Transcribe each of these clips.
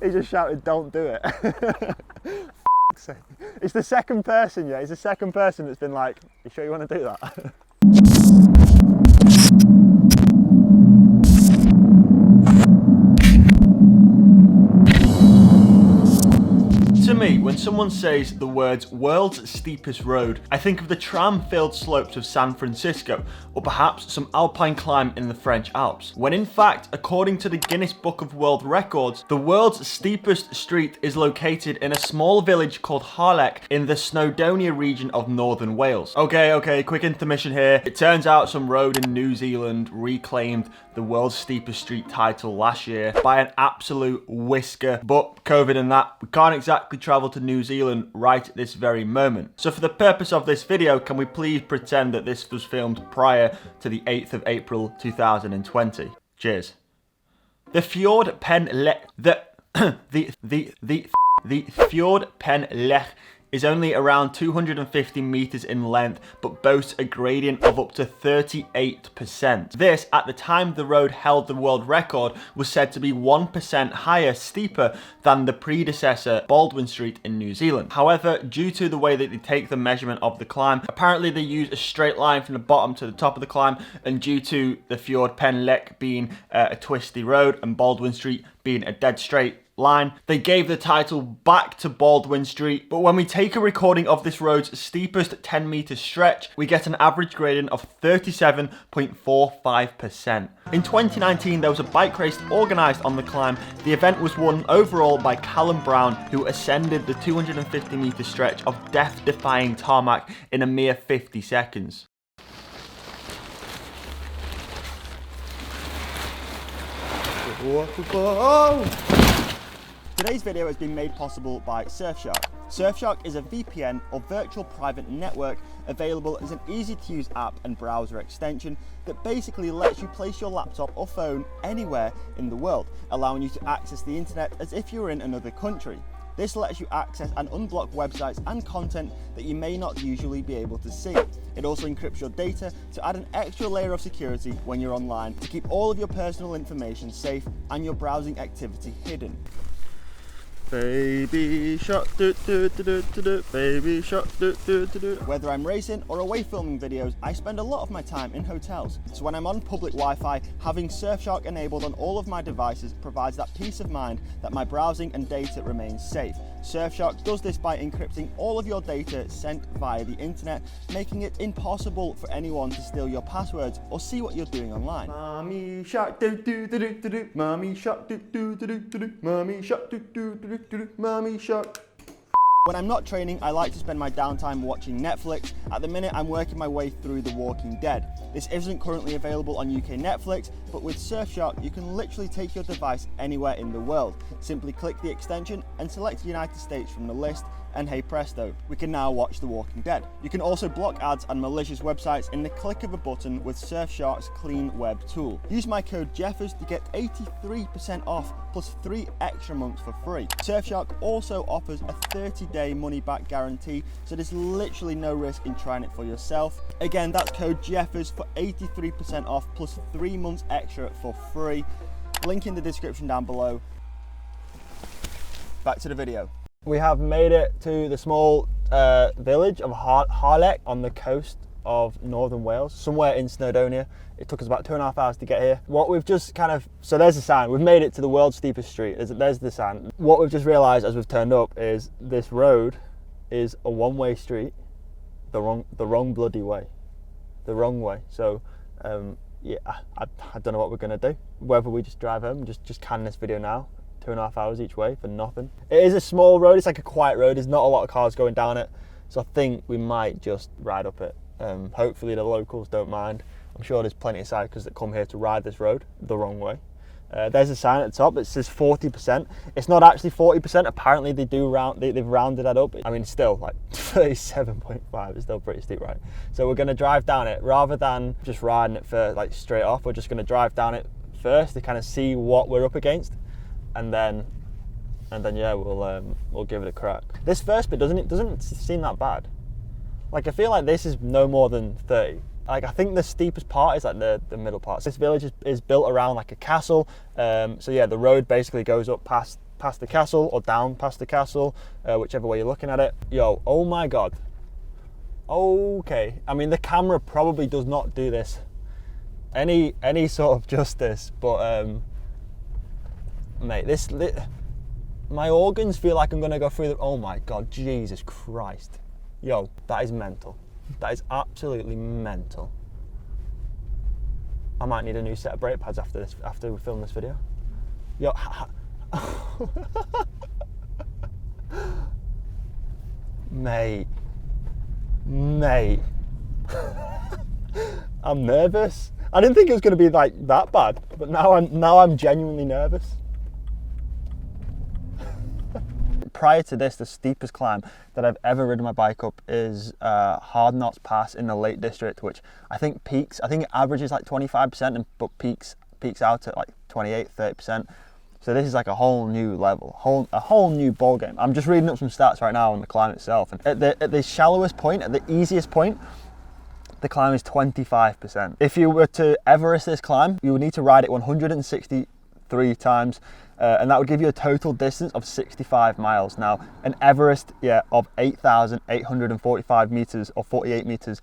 He just shouted, "Don't do it." It's the second person, yeah. It's the second person that's been like, "You sure you want to do that?" To me, when someone says the words "world's steepest road," I think of the tram-filled slopes of San Francisco, or perhaps some alpine climb in the French Alps. When in fact, according to the Guinness Book of World Records, the world's steepest street is located in a small village called A Lake in the Snowdonia region of northern Wales. Okay, quick intermission here. It turns out some road in New Zealand reclaimed the world's steepest street title last year by an absolute whisker, but COVID and that, we can't exactly travel to New Zealand right at this very moment. So for the purpose of this video, can we please pretend that this was filmed prior to the 8th of April 2020? Cheers. The Fjord Pen Lech, the Fjord Pen Lech is only around 250 meters in length, but boasts a gradient of up to 38%. This, at the time the road held the world record, was said to be 1% higher, steeper than the predecessor Baldwin Street in New Zealand. However, due to the way that they take the measurement of the climb, apparently they use a straight line from the bottom to the top of the climb, and due to the Fjord Pen Lech being a twisty road and Baldwin Street being a dead straight line, they gave the title back to Baldwin Street. But when we take a recording of this road's steepest 10-meter stretch, we get an average gradient of 37.45%. In 2019, there was a bike race organised on the climb. The event was won overall by Callum Brown, who ascended the 250-meter stretch of death-defying tarmac in a mere 50 seconds. Today's video has been made possible by Surfshark. Surfshark is a VPN or virtual private network available as an easy-to-use app and browser extension that basically lets you place your laptop or phone anywhere in the world, allowing you to access the internet as if you were in another country. This lets you access and unblock websites and content that you may not usually be able to see. It also encrypts your data to add an extra layer of security when you're online to keep all of your personal information safe and your browsing activity hidden. Baby shark, do do do do do do, baby shark, do do do do. Whether I'm racing or away filming videos, I spend a lot of my time in hotels. So when I'm on public Wi-Fi, having Surfshark enabled on all of my devices provides that peace of mind that my browsing and data remains safe. Surfshark does this by encrypting all of your data sent via the internet, making it impossible for anyone to steal your passwords or see what you're doing online. Mommy shark, do do do do do do. Mommy shark, do do do do do. Mommy shark, do do do do. Mommy shark. When I'm not training, I like to spend my downtime watching Netflix. At the minute, I'm working my way through The Walking Dead. This isn't currently available on UK Netflix, but with Surfshark, you can literally take your device anywhere in the world. Simply click the extension and select United States from the list, and hey presto, we can now watch The Walking Dead. You can also block ads and malicious websites in the click of a button with Surfshark's Clean Web tool. Use my code Jeffers to get 83% off plus 3 extra months for free. Surfshark also offers a 30-day money-back guarantee, so there's literally no risk in trying it for yourself. Again, that's code Jeffers for 83% off plus 3 months extra for free. Link in the description down below. Back to the video. We have made it to the small village of A Lake on the coast of northern Wales, somewhere in Snowdonia. It took us about 2.5 hours to get here. What we've just so there's the sign. We've made it to the world's steepest street. There's the sign. What we've just realised as we've turned up is this road is a one-way street, the wrong bloody way, the wrong way. So yeah, I don't know what we're gonna do. Whether we just drive home, just can this video now. 2.5 hours each way for nothing. It is a small road, it's like a quiet road, there's not a lot of cars going down it, so I think we might just ride up it. Hopefully the locals don't mind. I'm sure there's plenty of cyclists that come here to ride this road the wrong way. There's a sign at the top that says 40%. It's not actually 40%, apparently they've rounded that up. I mean, still like 37.5 is still pretty steep, right? So we're gonna drive down it, rather than just riding it for like straight off, we're just gonna drive down it first to kind of see what we're up against. And then yeah, we'll give it a crack. This first bit doesn't seem that bad. Like I feel like this is no more than 30. Like, I think the steepest part is like the middle part. So this village is built around like a castle. So yeah, the road basically goes up past the castle or down past the castle, whichever way you're looking at it. Yo, oh my God. Okay, I mean, the camera probably does not do this any sort of justice, but mate, my organs feel like I'm gonna go through the, oh my God, Jesus Christ. Yo, that is mental. That is absolutely mental. I might need a new set of brake pads after we film this video. Yo, mate, I'm nervous. I didn't think it was going to be like that bad, but now I'm genuinely nervous. Prior to this, the steepest climb that I've ever ridden my bike up is Hard Knots Pass in the Lake District, which I think peaks. I think it averages like 25%, but peaks out at like 28-30%. So this is like a whole new level, a whole new ball game. I'm just reading up some stats right now on the climb itself, and at the shallowest point, at the easiest point, the climb is 25%. If you were to Everest this climb, you would need to ride it 163 times, and that would give you a total distance of 65 miles. Now, an Everest, of 8,845 meters or 48 meters,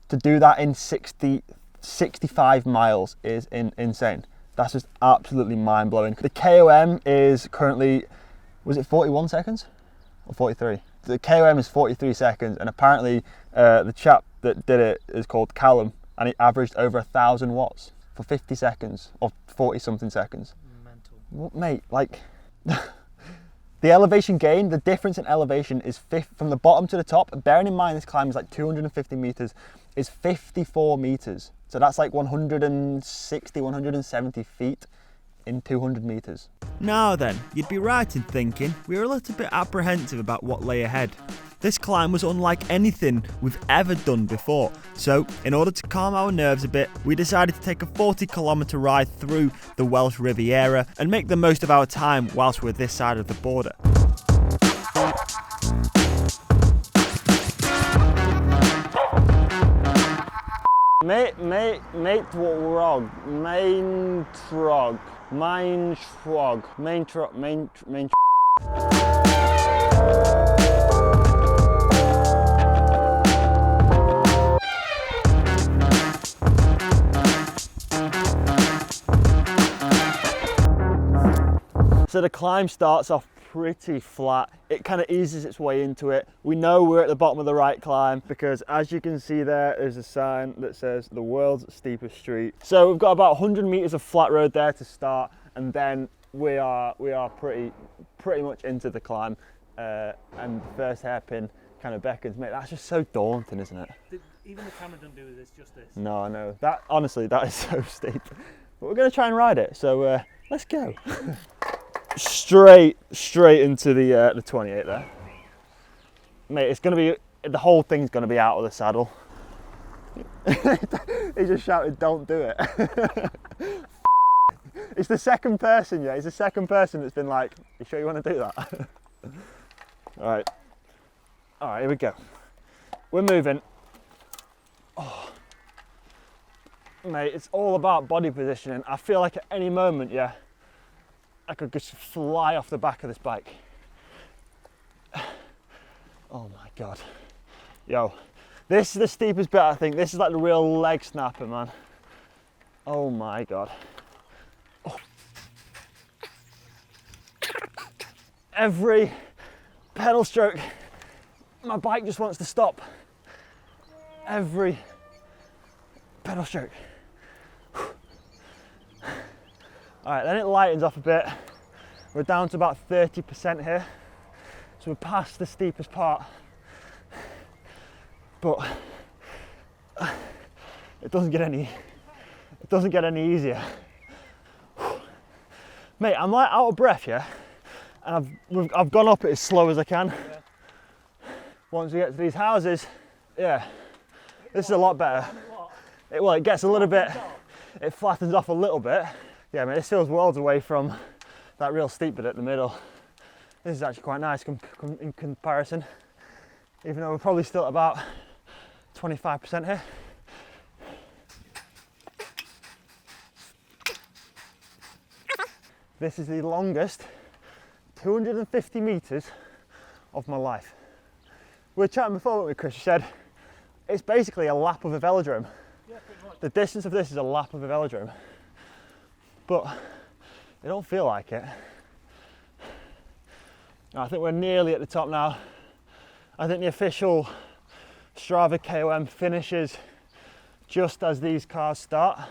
to do that in 65 miles is insane. That's just absolutely mind-blowing. The KOM is currently, was it 41 seconds or 43? The KOM is 43 seconds, and apparently the chap that did it is called Callum, and he averaged over 1,000 watts for 50 seconds or 40 something seconds. Mental. Well, mate, like the elevation gain, the difference in elevation is from the bottom to the top. Bearing in mind this climb is like 250 meters, is 54 meters. So that's like 160, 170 feet in 200 meters. Now then, you'd be right in thinking we were a little bit apprehensive about what lay ahead. This climb was unlike anything we've ever done before, so in order to calm our nerves a bit, we decided to take a 40-kilometre ride through the Welsh Riviera and make the most of our time whilst we're this side of the border. Mate, trog. So the climb starts off pretty flat. It kind of eases its way into it. We know we're at the bottom of the right climb because, as you can see there's a sign that says the world's steepest street. So we've got about 100 meters of flat road there to start, and then we are pretty much into the climb, and the first hairpin kind of beckons. Mate, that's just so daunting, isn't it? Even the camera doesn't do this justice. No, I know. That, honestly, that is so steep. But we're going to try and ride it, so let's go. Straight into the 28 there. Mate, it's going to be, the whole thing's going to be out of the saddle. He just shouted, don't do it. It's the second person, it's the second person that's been like, you sure you want to do that? All right, here we go. We're moving. Oh. Mate, it's all about body positioning. I feel like at any moment, I could just fly off the back of this bike. Oh my God. Yo, this is the steepest bit, I think. This is like the real leg snapper, man. Oh my God. Oh. Every pedal stroke, my bike just wants to stop. Every pedal stroke. All right, then it lightens off a bit. We're down to about 30% here. So we're past the steepest part. But it doesn't get any easier. Mate, I'm like out of breath, and I've gone up it as slow as I can. Once we get to these houses, this is a lot better. It gets a little bit, it flattens off a little bit. Yeah, mate, this feels worlds away from that real steep bit at the middle. This is actually quite nice in comparison, even though we're probably still at about 25% here. This is the longest 250 metres of my life. We were chatting before, weren't we, Chris? You said it's basically a lap of a velodrome. Yeah, pretty much. The distance of this is a lap of a velodrome. But it don't feel like it. I think we're nearly at the top now. I think the official Strava KOM finishes just as these cars start.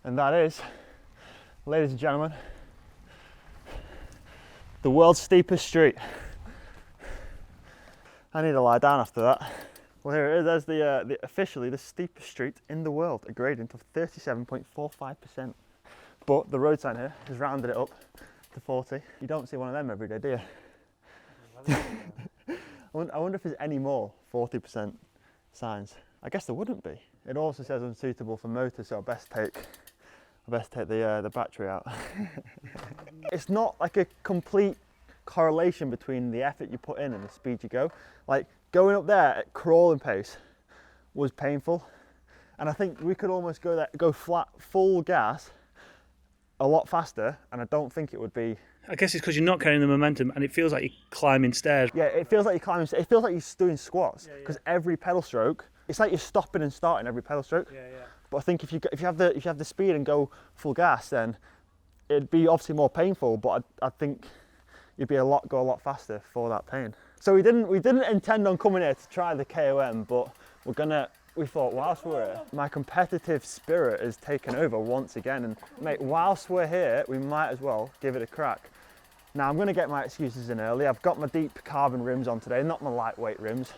And that is, ladies and gentlemen, the world's steepest street. I need to lie down after that. Well, here it is. There's the officially the steepest street in the world, a gradient of 37.45%. But the road sign here has rounded it up to 40. You don't see one of them every day, do you? I wonder if there's any more 40% signs. I guess there wouldn't be. It also says unsuitable for motors, so I best take the battery out. It's not like a complete correlation between the effort you put in and the speed you go. Like going up there at crawling pace was painful, and I think we could almost go flat, full gas a lot faster, and I don't think it would be. I guess it's because you're not carrying the momentum and it feels like you're climbing stairs. Yeah, it feels like you're climbing. It feels like you're doing squats because every pedal stroke, it's like you're stopping and starting every pedal stroke. Yeah, yeah. But I think if you have the speed and go full gas, then it'd be obviously more painful. But I think you'd be go a lot faster for that pain. So we didn't intend on coming here to try the KOM, but we thought whilst we're here, my competitive spirit is taken over once again, and mate, whilst we're here, we might as well give it a crack. Now I'm going to get my excuses in early. I've got my deep carbon rims on today, not my lightweight rims.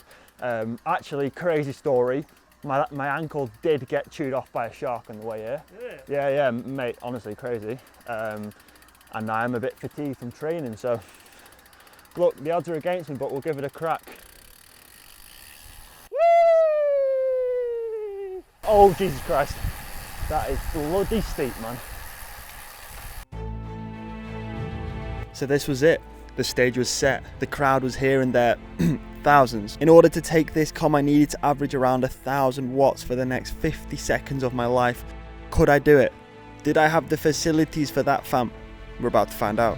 Actually, crazy story, my ankle did get chewed off by a shark on the way here. Yeah, mate, honestly crazy. And I'm a bit fatigued from training, so look, the odds are against me, but we'll give it a crack. Whee! Oh, Jesus Christ. That is bloody steep, man. So this was it. The stage was set. The crowd was here and there, thousands. In order to take this comm, I needed to average around 1,000 watts for the next 50 seconds of my life. Could I do it? Did I have the facilities for that, fam? We're about to find out.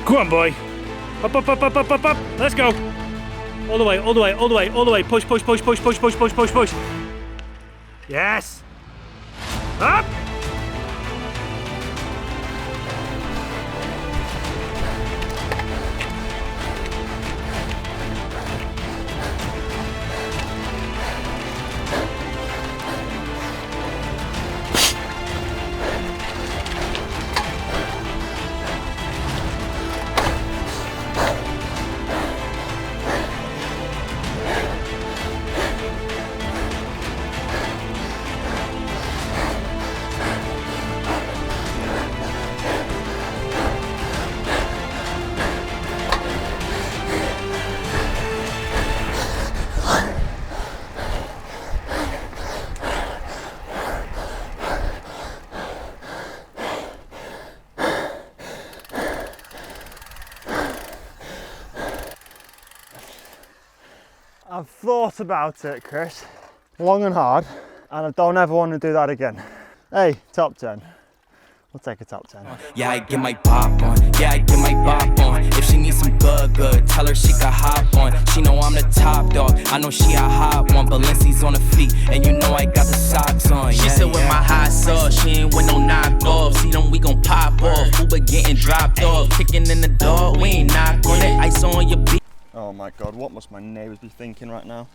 Go on, boy. Up, up, up, up, up, up, up. Let's go. All the way, all the way, all the way, all the way. Push, push, push, push, push, push, push, push, push. Yes. Up. I've thought about it, Chris, long and hard, and I don't ever want to do that again. Hey, top 10. We'll take a top 10. Yeah, I get my pop on. Yeah, I get my bop on. If she needs some good, tell her she can hop on. She know I'm the top dog. I know she a hot one. Balenci's on the feet, and you know I got the socks on. She said with my hot sauce, she ain't with no knockoff. See them, we gon' pop off. Uber getting dropped off. Kicking in the door, we ain't knock on it. Ice on your beat. Oh my God, what must my neighbours be thinking right now?